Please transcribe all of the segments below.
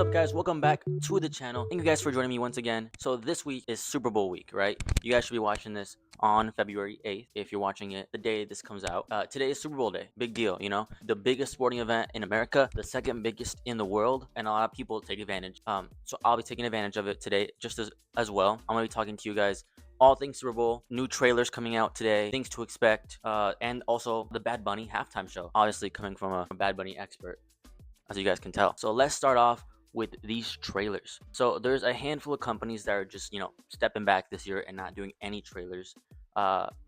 up, guys? Welcome back to the channel. Thank you guys for joining me once again. So this week is Super Bowl week, right? You guys should be watching this on February 8th if you're watching it the day this comes out. Today is Super Bowl day. Big deal, you know? The biggest sporting event in America, the second biggest in the world, and a lot of people take advantage. So I'll be taking advantage of it today just as well. I'm going to be talking to you guys all things Super Bowl, new trailers coming out today, things to expect, and also the Bad Bunny halftime show. Obviously coming from a Bad Bunny expert, as you guys can tell. So let's start off with these trailers. So there's a handful of companies that are just, stepping back this year and not doing any trailers.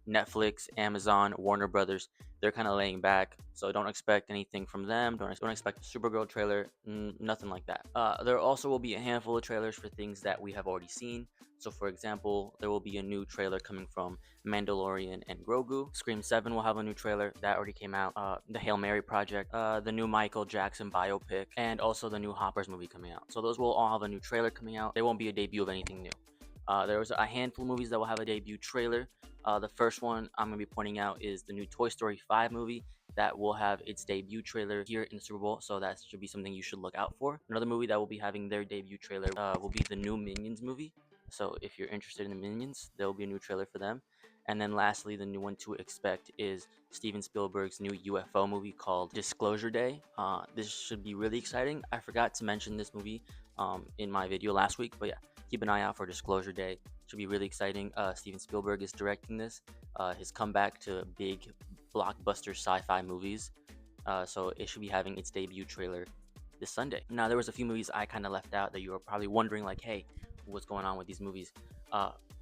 Netflix, Amazon, Warner Brothers, they're kind of laying back. So don't expect anything from them. Don't expect a Supergirl trailer, nothing like that. There also will be a handful of trailers for things that we have already seen. So for example, there will be a new trailer coming from Mandalorian and Grogu. Scream 7 will have a new trailer that already came out. The Hail Mary project, the new Michael Jackson biopic, and also the new Hoppers movie coming out. So those will all have a new trailer coming out. There won't be a debut of anything new. There was a handful of movies that will have a debut trailer. The first one I'm going to be pointing out is the new Toy Story 5 movie that will have its debut trailer here in the Super Bowl, so that should be something you should look out for. Another movie that will be having their debut trailer will be the new Minions movie. So if you're interested in the Minions, there will be a new trailer for them. And then lastly, the new one to expect is Steven Spielberg's new UFO movie called Disclosure Day. This should be really exciting. I forgot to mention this movie in my video last week, but yeah, keep an eye out for Disclosure Day. Should be really exciting. Steven Spielberg is directing this. His comeback to big blockbuster sci-fi movies. So it should be having its debut trailer this Sunday. Now, there was a few movies I kind of left out that you were probably wondering, like, hey, what's going on with these movies?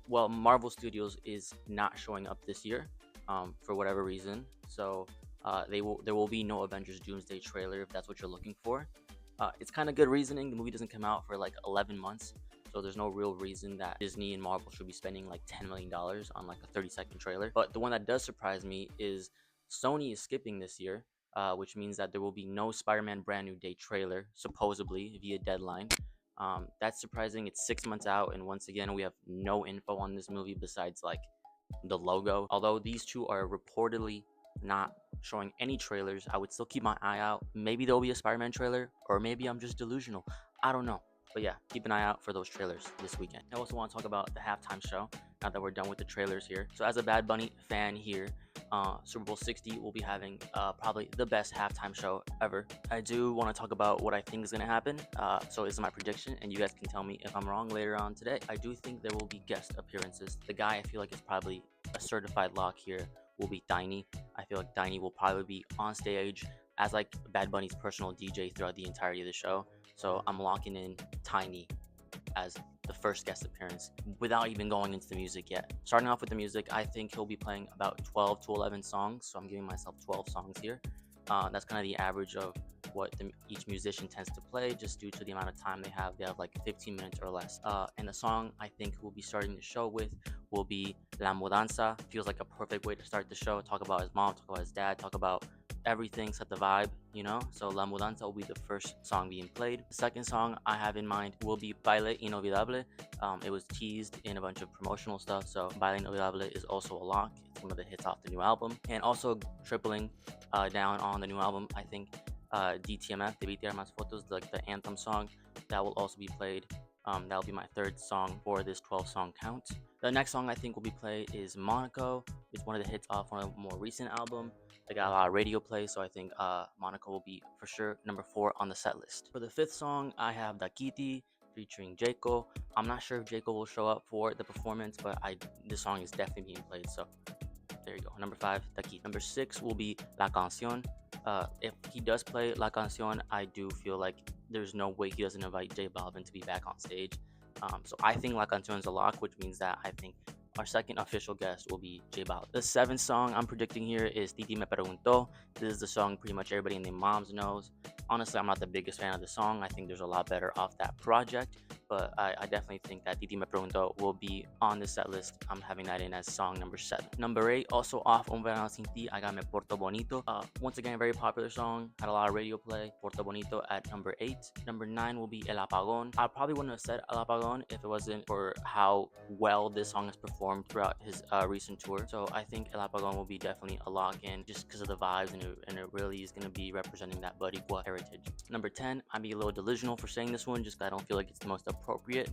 Well, Marvel Studios is not showing up this year for whatever reason. So there will be no Avengers Doomsday trailer if that's what you're looking for. It's kind of good reasoning. The movie doesn't come out for like 11 months. So there's no real reason that Disney and Marvel should be spending like $10 million on like a 30-second trailer. But the one that does surprise me is Sony is skipping this year, which means that there will be no Spider-Man Brand New Day trailer, supposedly via deadline. That's surprising. It's 6 months out, and once again, we have no info on this movie besides like the logo. Although these two are reportedly not showing any trailers, I would still keep my eye out. Maybe there'll be a Spider-Man trailer, or maybe I'm just delusional. I don't know. But yeah, keep an eye out for those trailers this weekend. I also want to talk about the halftime show now that we're done with the trailers here. So as a Bad Bunny fan here, Super Bowl 60 will be having probably the best halftime show ever. I do want to talk about what I think is going to happen. So this is my prediction, and you guys can tell me if I'm wrong later on today. I do think there will be guest appearances. The guy I feel like is probably a certified lock here will be Tiny. I feel like Tiny will probably be on stage as like Bad Bunny's personal DJ throughout the entirety of the show. So I'm locking in Tiny as the first guest appearance without even going into the music yet. Starting off with the music, I think he'll be playing about 12 to 11 songs. So I'm giving myself 12 songs here. That's kind of the average of what each musician tends to play, just due to the amount of time they have. They have like 15 minutes or less. And the song I think we'll be starting the show with will be La Mudanza. Feels like a perfect way to start the show. Talk about his mom, talk about his dad, talk about everything, set the vibe, you know. So La Mudanza will be the first song being played. The second song I have in mind will be Baile Inolvidable. It was teased in a bunch of promotional stuff, so Baile Inolvidable is also a lock. It's one of the hits off the new album. And also tripling down on the new album, I think DTMF, Debí Tirar Más Fotos, like the anthem song, that will also be played. That'll be my third song for this 12 song count. The next song I think will be played is Monaco. It's one of the hits off one of the more recent album. They got a lot of radio play, so I think Monaco will be for sure number 4 on the set list. For the fifth song, I have Dakiti featuring Jaco. I'm not sure if Jaco will show up for the performance, but this song is definitely being played, so there you go. Number 5, Dakiti. Number 6 will be La Canción. If he does play La Canción, I do feel like there's no way he doesn't invite J Balvin to be back on stage. So I think La Canción is a lock, which means that I think our second official guest will be J Balvin. The seventh song I'm predicting here is Titi Me Preguntó. This is the song pretty much everybody in their moms knows. Honestly, I'm not the biggest fan of the song. I think there's a lot better off that project, but I definitely think that Titi Me Preguntó will be on the set list. I'm having that in as song number 7. Number 8, also off Un Verano Sin Ti, I got Me Porto Bonito. Once again, a very popular song, had a lot of radio play. Porto Bonito at number 8. Number 9 will be El Apagón. I probably wouldn't have said El Apagón if it wasn't for how well this song has performed throughout his recent tour. So I think El Apagón will be definitely a lock-in just because of the vibes, and it really is going to be representing that Buddy Gua heritage. heritage. Number 10, I'd be a little delusional for saying this one, just 'cause I don't feel like it's the most appropriate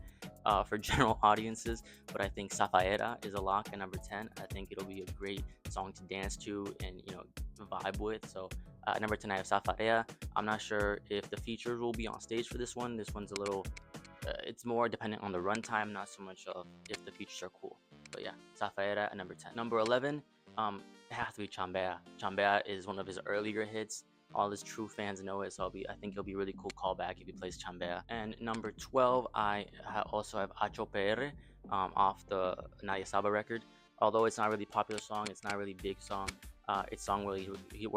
for general audiences, but I think Zafaera is a lock at number 10. I think it'll be a great song to dance to and, vibe with. So number 10, I have Zafaera. I'm not sure if the features will be on stage for this one. This one's a little, it's more dependent on the runtime, not so much of if the features are cool. But yeah, Zafaera at number 10. Number 11, it has to be Chambea. Chambea is one of his earlier hits. All his true fans know it, so I think it'll be a really cool callback if he plays Chambea. And number 12, I also have Acho PR off the Naya Saba record. Although it's not a really popular song, it's not a really big song. It's a song where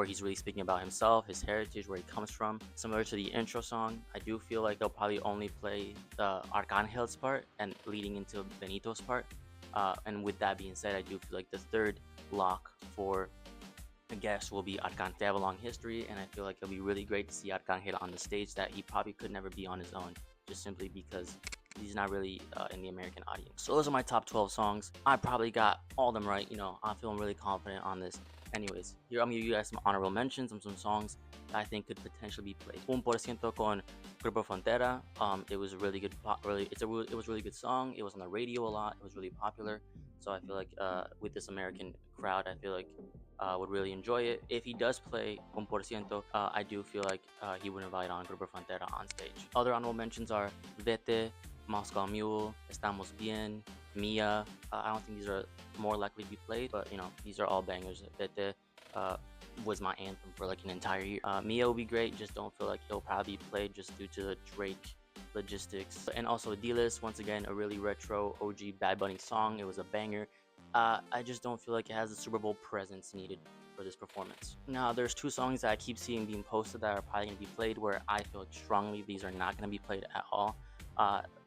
he's really speaking about himself, his heritage, where he comes from. Similar to the intro song, I do feel like they'll probably only play the Arcángel's part and leading into Benito's part. And with that being said, I do feel like the third lock for a guest will be Arcángel. They have a long history, and I feel like it'll be really great to see Arcángel on the stage that he probably could never be on his own, just simply because he's not really in the American audience. So those are my top 12 songs. I probably got all of them right. I'm feeling really confident on this. Anyways, here I'm gonna give you guys some honorable mentions of some songs that I think could potentially be played. 1% con Grupo Frontera. It was a really good, it was a really good song. It was on the radio a lot. It was really popular. So I feel like with this American crowd, I feel like would really enjoy it. If he does play 1%, I do feel like he would invite on Grupo Frontera on stage. Other honorable mentions are Vete, Moscow Mule, Estamos Bien, Mia. I don't think these are more likely to be played, but these are all bangers. Vete was my anthem for like an entire year. Mia will be great, just don't feel like he'll probably be played just due to the Drake logistics. And also D-List, once again, a really retro OG Bad Bunny song. It was a banger. I just don't feel like it has the Super Bowl presence needed for this performance. Now, there's two songs that I keep seeing being posted that are probably going to be played where I feel like strongly these are not going to be played at all.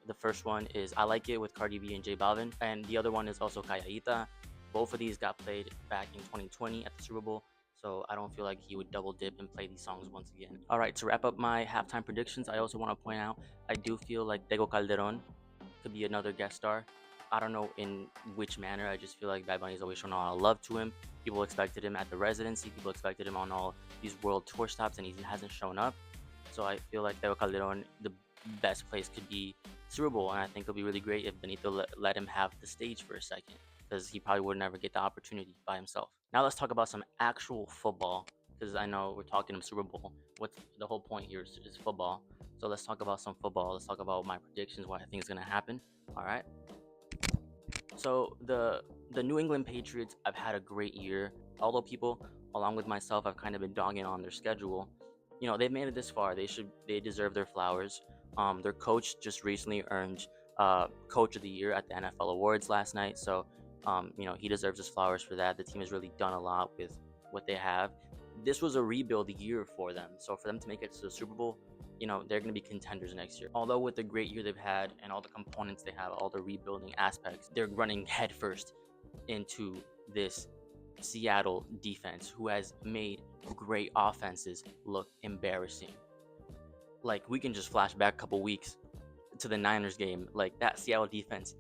The first one is I Like It with Cardi B and J Balvin, and the other one is also Calladita. Both of these got played back in 2020 at the Super Bowl, so I don't feel like he would double dip and play these songs once again. All right, to wrap up my halftime predictions, I also want to point out I do feel like Tego Calderon could be another guest star. I don't know in which manner. I just feel like Bad Bunny's always shown a lot of love to him. People expected him at the residency. People expected him on all these world tour stops, and he hasn't shown up. So I feel like Tego Calderon, the best place could be Super Bowl, and I think it'll be really great if Benito let him have the stage for a second, because he probably would never get the opportunity by himself. Now let's talk about some actual football, because I know we're talking Super Bowl. What's the whole point here is football. So let's talk about some football. Let's talk about my predictions, what I think is going to happen. All right. So the New England Patriots, I've had a great year. Although people, along with myself, have kind of been dogging on their schedule. They've made it this far. They deserve their flowers. Their coach just recently earned Coach of the Year at the NFL Awards last night. So, he deserves his flowers for that. The team has really done a lot with what they have. This was a rebuild year for them. So for them to make it to the Super Bowl, they're going to be contenders next year. Although with the great year they've had and all the components they have, all the rebuilding aspects, they're running headfirst into this Seattle defense who has made great offenses look embarrassing. Like, we can just flash back a couple weeks to the Niners game. Like, that Seattle defense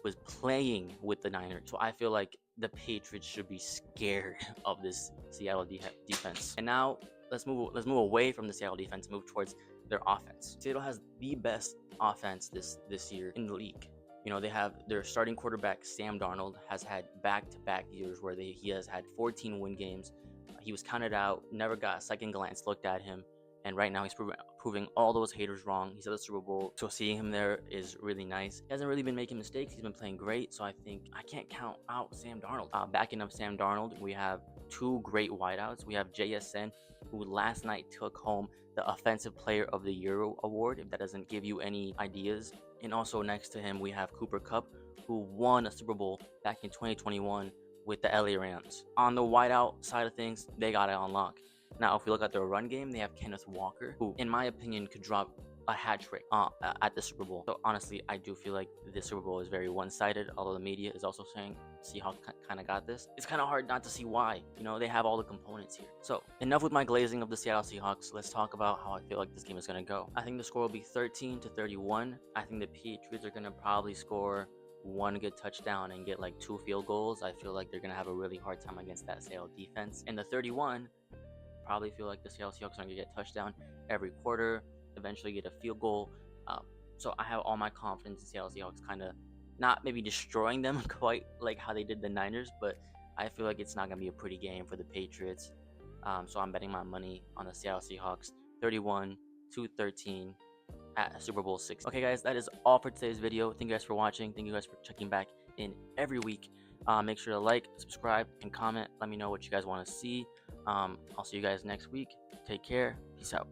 was playing with the Niners. So I feel like the Patriots should be scared of this Seattle defense. And now let's move away from the Seattle defense, move towards their offense. Seattle has the best offense this year in the league. They have their starting quarterback, Sam Darnold, has had back-to-back years where he has had 14 win games. He was counted out, never got a second glance looked at him, and right now he's proving all those haters wrong. He's at the Super Bowl, so seeing him there is really nice. He hasn't really been making mistakes. He's been playing great, so I think I can't count out Sam Darnold. Backing up Sam Darnold, we have two great wideouts. We have JSN, who last night took home the Offensive Player of the Year award, if that doesn't give you any ideas. And also next to him, we have Cooper Kupp, who won a Super Bowl back in 2021 with the LA Rams. On the wideout side of things, they got it on lock. Now, if we look at their run game, they have Kenneth Walker, who, in my opinion, could drop a hat trick at the Super Bowl. So honestly, I do feel like this Super Bowl is very one-sided, although the media is also saying Seahawks kind of got this. It's kind of hard not to see why. They have all the components here. So enough with my glazing of the Seattle Seahawks. Let's talk about how I feel like this game is going to go. I think the score will be 13-31. I think the Patriots are going to probably score one good touchdown and get like 2 field goals. I feel like they're going to have a really hard time against that Seattle defense. And the 31, probably feel like the Seattle Seahawks are going to get a touchdown every quarter, eventually get a field goal. So I have all my confidence in Seattle Seahawks kind of not maybe destroying them quite like how they did the Niners, but I feel like it's not going to be a pretty game for the Patriots. So I'm betting my money on the Seattle Seahawks 31-13 at Super Bowl 6. Okay, guys, that is all for today's video. Thank you guys for watching. Thank you guys for checking back in every week. Make sure to like, subscribe, and comment. Let me know what you guys want to see. I'll see you guys next week. Take care. Peace out.